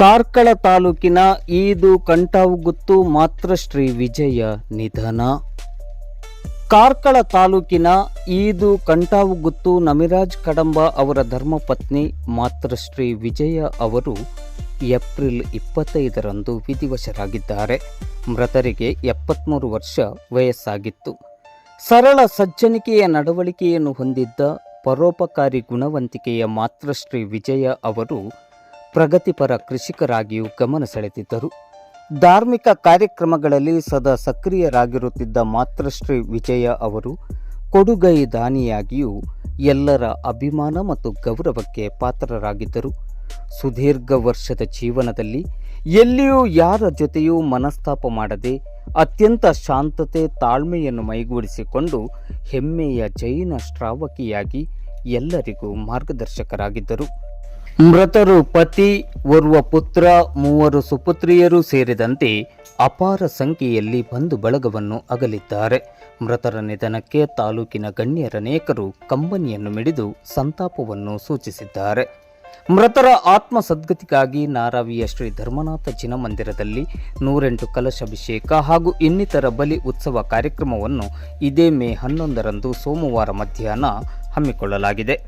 ಕಾರ್ಕಳ ತಾಲೂಕಿನ ಈದು ಕಂಠಾವುಗುತ್ತು ಮಾತೃಶ್ರೀ ವಿಜಯ ನಿಧನ. ಕಾರ್ಕಳ ತಾಲೂಕಿನ ಈದು ಕಂಠಾವುಗುತ್ತು ನಮಿರಾಜ್ ಕಡಂಬ ಅವರ ಧರ್ಮಪತ್ನಿ ಮಾತೃಶ್ರೀ ವಿಜಯ ಅವರು ಏಪ್ರಿಲ್ 25ರಂದು ವಿಧಿವಶರಾಗಿದ್ದಾರೆ. ಮೃತರಿಗೆ 73 ವರ್ಷ ವಯಸ್ಸಾಗಿತ್ತು. ಸರಳ ಸಜ್ಜನಿಕೆಯ ನಡವಳಿಕೆಯನ್ನು ಹೊಂದಿದ್ದ ಪರೋಪಕಾರಿ ಗುಣವಂತಿಕೆಯ ಮಾತೃಶ್ರೀ ವಿಜಯ ಅವರು ಪ್ರಗತಿಪರ ಕೃಷಿಕರಾಗಿಯೂ ಗಮನ ಸೆಳೆದಿದ್ದರು. ಧಾರ್ಮಿಕ ಕಾರ್ಯಕ್ರಮಗಳಲ್ಲಿ ಸದಾ ಸಕ್ರಿಯರಾಗಿರುತ್ತಿದ್ದ ಮಾತೃಶ್ರೀ ವಿಜಯ ಅವರು ಕೊಡುಗೈ ದಾನಿಯಾಗಿಯೂ ಎಲ್ಲರ ಅಭಿಮಾನ ಮತ್ತು ಗೌರವಕ್ಕೆ ಪಾತ್ರರಾಗಿದ್ದರು. ಸುದೀರ್ಘ ವರ್ಷದ ಜೀವನದಲ್ಲಿ ಎಲ್ಲಿಯೂ ಯಾರ ಜೊತೆಯೂ ಮನಸ್ತಾಪ ಮಾಡದೆ ಅತ್ಯಂತ ಶಾಂತತೆ ತಾಳ್ಮೆಯನ್ನು ಮೈಗೂಡಿಸಿಕೊಂಡು ಹೆಮ್ಮೆಯ ಜೈನ ಶ್ರಾವಕಿಯಾಗಿ ಎಲ್ಲರಿಗೂ ಮಾರ್ಗದರ್ಶಕರಾಗಿದ್ದರು. ಮೃತರು ಪತಿ, ಓರ್ವ ಪುತ್ರ, 3 ಸುಪುತ್ರಿಯರು ಸೇರಿದಂತೆ ಅಪಾರ ಸಂಖ್ಯೆಯಲ್ಲಿ ಬಂಧು ಬಳಗವನ್ನು ಅಗಲಿದ್ದಾರೆ. ಮೃತರ ನಿಧನಕ್ಕೆ ತಾಲೂಕಿನ ಗಣ್ಯರನೇಕರು ಕಂಬನಿಯನ್ನು ಮಿಡಿದು ಸಂತಾಪವನ್ನು ಸೂಚಿಸಿದ್ದಾರೆ. ಮೃತರ ಆತ್ಮ ಸದ್ಗತಿಗಾಗಿ ನಾರಾವಿಯ ಶ್ರೀ ಧರ್ಮನಾಥ ಜಿನ ಮಂದಿರದಲ್ಲಿ 108 ಕಲಶಾಭಿಷೇಕ ಹಾಗೂ ಇನ್ನಿತರ ಬಲಿ ಉತ್ಸವ ಕಾರ್ಯಕ್ರಮವನ್ನು ಇದೇ ಮೇ 11ರಂದು ಸೋಮವಾರ ಮಧ್ಯಾಹ್ನ ಹಮ್ಮಿಕೊಳ್ಳಲಾಗಿದೆ.